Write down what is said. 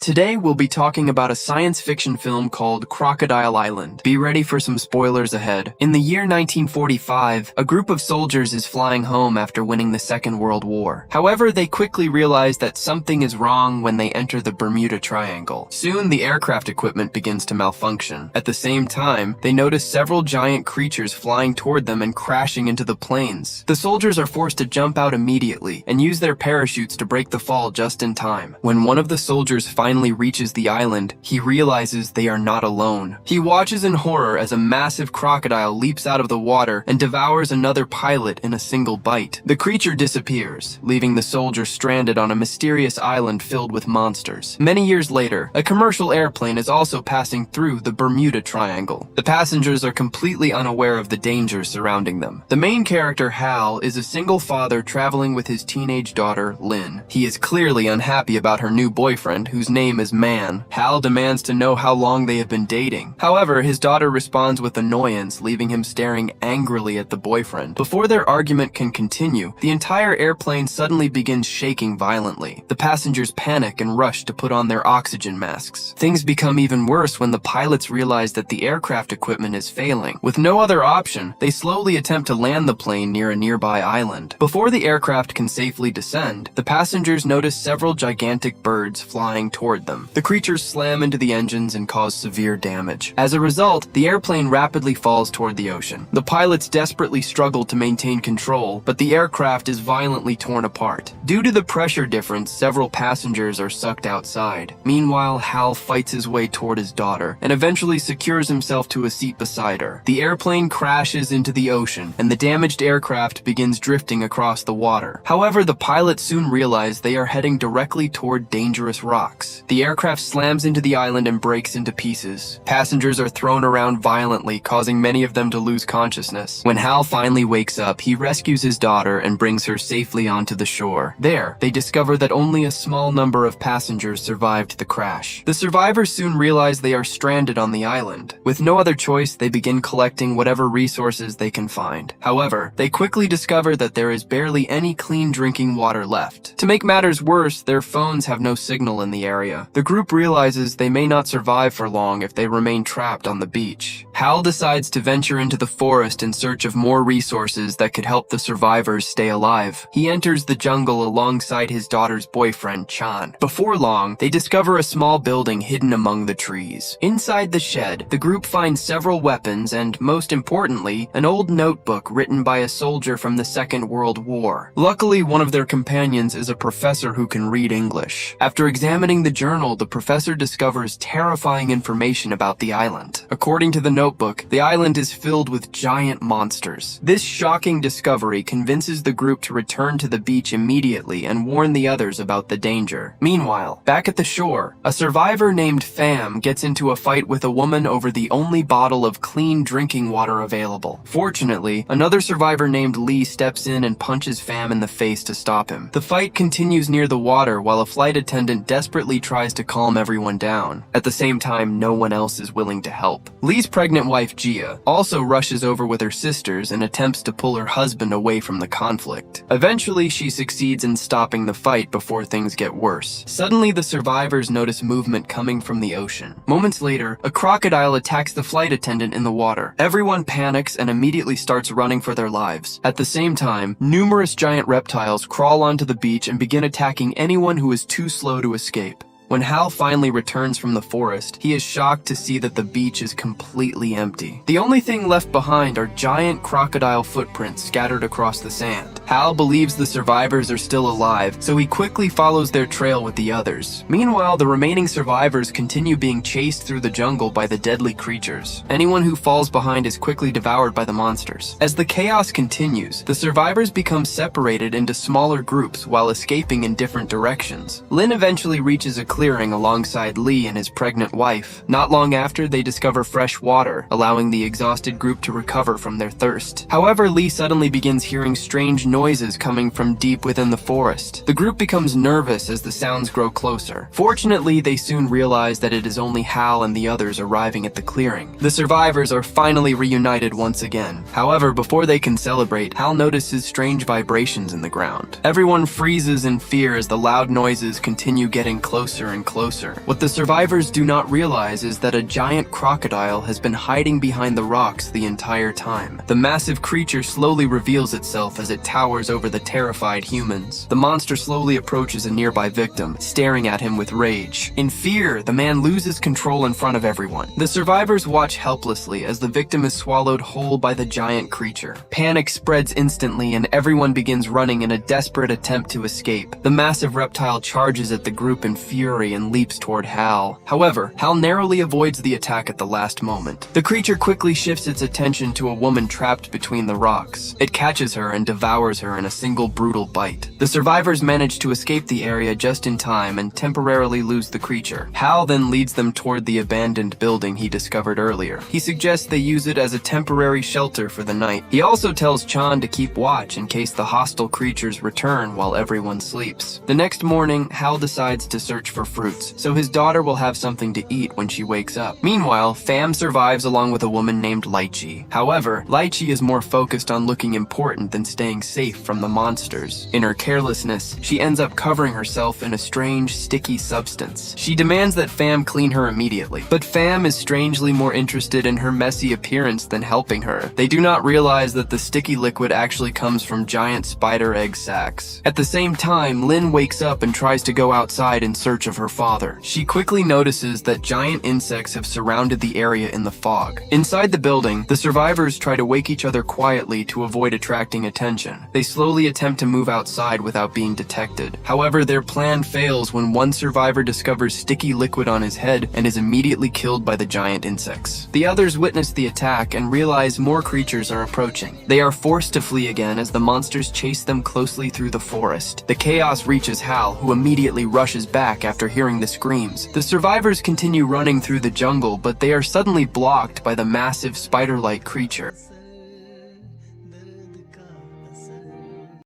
Today we'll be talking about a science fiction film called Crocodile Island. Be ready for some spoilers ahead. In the year 1945, a group of soldiers is flying home after winning the Second World War. However, they quickly realize that something is wrong when they enter the Bermuda Triangle. Soon, the aircraft equipment begins to malfunction. At the same time, they notice several giant creatures flying toward them and crashing into the planes. The soldiers are forced to jump out immediately and use their parachutes to break the fall just in time. When one of the soldiers finally reaches the island, he realizes they are not alone. He watches in horror as a massive crocodile leaps out of the water and devours another pilot in a single bite. The creature disappears, leaving the soldier stranded on a mysterious island filled with monsters. Many years later, a commercial airplane is also passing through the Bermuda Triangle. The passengers are completely unaware of the dangers surrounding them. The main character, Hal, is a single father traveling with his teenage daughter, Lynn. He is clearly unhappy about her new boyfriend, whose name is Man. Hal demands to know how long they have been dating. However, his daughter responds with annoyance, leaving him staring angrily at the boyfriend. Before their argument can continue, the entire airplane suddenly begins shaking violently. The passengers panic and rush to put on their oxygen masks. Things become even worse when the pilots realize that the aircraft equipment is failing. With no other option, they slowly attempt to land the plane near a nearby island. Before the aircraft can safely descend, the passengers notice several gigantic birds flying toward them. The creatures slam into the engines and cause severe damage. As a result, the airplane rapidly falls toward the ocean. The pilots desperately struggle to maintain control, but the aircraft is violently torn apart. Due to the pressure difference, several passengers are sucked outside. Meanwhile, Hal fights his way toward his daughter and eventually secures himself to a seat beside her. The airplane crashes into the ocean, and the damaged aircraft begins drifting across the water. However, the pilots soon realize they are heading directly toward dangerous rocks. The aircraft slams into the island and breaks into pieces. Passengers are thrown around violently, causing many of them to lose consciousness. When Hal finally wakes up, he rescues his daughter and brings her safely onto the shore. There, they discover that only a small number of passengers survived the crash. The survivors soon realize they are stranded on the island. With no other choice, they begin collecting whatever resources they can find. However, they quickly discover that there is barely any clean drinking water left. To make matters worse, their phones have no signal in the area. The group realizes they may not survive for long if they remain trapped on the beach. Hal decides to venture into the forest in search of more resources that could help the survivors stay alive. He enters the jungle alongside his daughter's boyfriend, Chan. Before long, they discover a small building hidden among the trees. Inside the shed, the group finds several weapons and, most importantly, an old notebook written by a soldier from the Second World War. Luckily, one of their companions is a professor who can read English. After examining the journal, the professor discovers terrifying information about the island. According to the notebook, the island is filled with giant monsters. This shocking discovery convinces the group to return to the beach immediately and warn the others about the danger. Meanwhile, back at the shore, a survivor named Pham gets into a fight with a woman over the only bottle of clean drinking water available. Fortunately, another survivor named Lee steps in and punches Pham in the face to stop him. The fight continues near the water while a flight attendant desperately tries to calm everyone down. At the same time, no one else is willing to help. Lee's pregnant wife, Gia, also rushes over with her sisters and attempts to pull her husband away from the conflict. Eventually, she succeeds in stopping the fight before things get worse. Suddenly, the survivors notice movement coming from the ocean. Moments later, a crocodile attacks the flight attendant in the water. Everyone panics and immediately starts running for their lives. At the same time, numerous giant reptiles crawl onto the beach and begin attacking anyone who is too slow to escape. When Hal finally returns from the forest, he is shocked to see that the beach is completely empty. The only thing left behind are giant crocodile footprints scattered across the sand. Hal believes the survivors are still alive, so he quickly follows their trail with the others. Meanwhile, the remaining survivors continue being chased through the jungle by the deadly creatures. Anyone who falls behind is quickly devoured by the monsters. As the chaos continues, the survivors become separated into smaller groups while escaping in different directions. Lynn eventually reaches a clearing alongside Lee and his pregnant wife. Not long after, they discover fresh water, allowing the exhausted group to recover from their thirst. However, Lee suddenly begins hearing strange noises coming from deep within the forest. The group becomes nervous as the sounds grow closer. Fortunately, they soon realize that it is only Hal and the others arriving at the clearing. The survivors are finally reunited once again. However, before they can celebrate, Hal notices strange vibrations in the ground. Everyone freezes in fear as the loud noises continue getting closer and closer. What the survivors do not realize is that a giant crocodile has been hiding behind the rocks the entire time. The massive creature slowly reveals itself as it towers over the terrified humans. The monster slowly approaches a nearby victim, staring at him with rage. In fear, the man loses control in front of everyone. The survivors watch helplessly as the victim is swallowed whole by the giant creature. Panic spreads instantly and everyone begins running in a desperate attempt to escape. The massive reptile charges at the group in fury and leaps toward Hal. However, Hal narrowly avoids the attack at the last moment. The creature quickly shifts its attention to a woman trapped between the rocks. It catches her and devours her in a single brutal bite. The survivors manage to escape the area just in time and temporarily lose the creature. Hal then leads them toward the abandoned building he discovered earlier. He suggests they use it as a temporary shelter for the night. He also tells Chan to keep watch in case the hostile creatures return while everyone sleeps. The next morning, Hal decides to search for fruits, so his daughter will have something to eat when she wakes up. Meanwhile, Pham survives along with a woman named Lychee. However, Lychee is more focused on looking important than staying safe from the monsters. In her carelessness, she ends up covering herself in a strange, sticky substance. She demands that Pham clean her immediately, but Pham is strangely more interested in her messy appearance than helping her. They do not realize that the sticky liquid actually comes from giant spider egg sacs. At the same time, Lynn wakes up and tries to go outside in search of her father. She quickly notices that giant insects have surrounded the area in the fog. Inside the building, the survivors try to wake each other quietly to avoid attracting attention. They slowly attempt to move outside without being detected. However, their plan fails when one survivor discovers sticky liquid on his head and is immediately killed by the giant insects. The others witness the attack and realize more creatures are approaching. They are forced to flee again as the monsters chase them closely through the forest. The chaos reaches Hal, who immediately rushes back after hearing the screams. The survivors continue running through the jungle, but they are suddenly blocked by the massive spider-like creature.